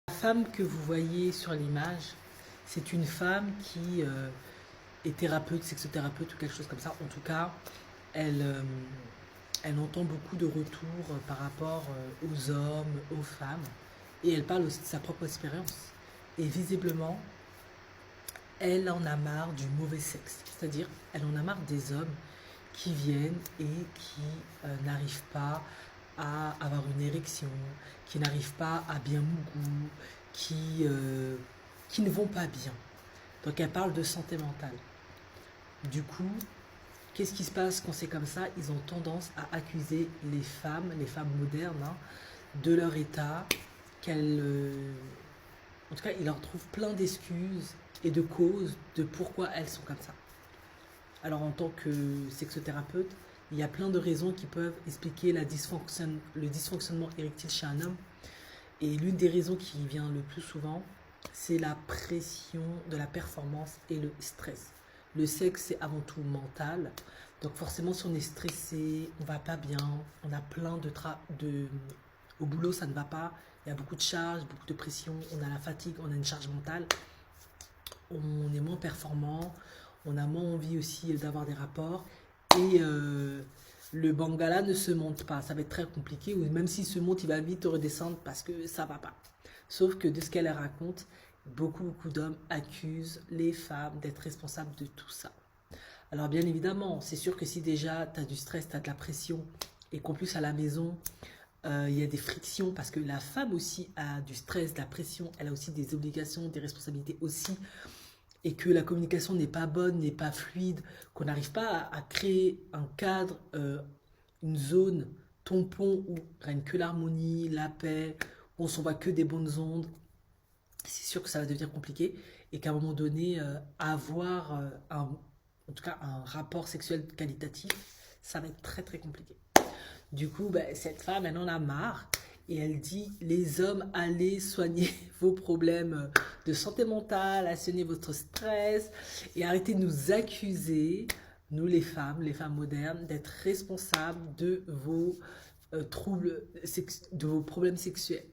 La femme que vous voyez sur l'image, c'est une femme qui est thérapeute, sexothérapeute ou quelque chose comme ça. En tout cas, elle, elle entend beaucoup de retours par rapport aux hommes, aux femmes. Et elle parle aussi de sa propre expérience. Et visiblement, elle en a marre du mauvais sexe. C'est-à-dire, elle en a marre des hommes qui viennent et qui n'arrivent pas à avoir une érection, qui n'arrivent pas à bien mougou, qui ne vont pas bien. Donc elle parle de santé mentale. Du coup, qu'est-ce qui se passe quand c'est comme ça? Ils ont tendance à accuser les femmes modernes, hein, de leur état, qu'elles, en tout cas, ils leur trouvent plein d'excuses et de causes de pourquoi elles sont comme ça. Alors en tant que sexothérapeute, il y a plein de raisons qui peuvent expliquer le dysfonctionnement érectile chez un homme. Et l'une des raisons qui vient le plus souvent, c'est la pression de la performance et le stress. Le sexe, c'est avant tout mental. Donc forcément, si on est stressé, on va pas bien, on a plein de... Au boulot, ça ne va pas. Il y a beaucoup de charges, beaucoup de pression, on a la fatigue, on a une charge mentale. On est moins performant, on a moins envie aussi d'avoir des rapports. Et le Bangala ne se monte pas. Ça va être très compliqué. Ou même s'il se monte, il va vite redescendre parce que ça va pas. Sauf que de ce qu'elle raconte, beaucoup d'hommes accusent les femmes d'être responsables de tout ça. Alors bien évidemment, c'est sûr que si déjà tu as du stress, tu as de la pression, et qu'en plus à la maison, il y a des frictions, parce que la femme aussi a du stress, de la pression, elle a aussi des obligations, des responsabilités aussi, et que la communication n'est pas bonne, n'est pas fluide, qu'on n'arrive pas à créer un cadre, une zone tampon où règne que l'harmonie, la paix, où on s'envoie que des bonnes ondes, c'est sûr que ça va devenir compliqué et qu'à un moment donné, avoir en tout cas un rapport sexuel qualitatif, ça va être très compliqué. Du coup, ben, cette femme, elle en a marre et elle dit les hommes, allez soigner vos problèmes de santé mentale, assainir votre stress et arrêtez de nous accuser, nous les femmes modernes, d'être responsables de vos troubles, de vos problèmes sexuels.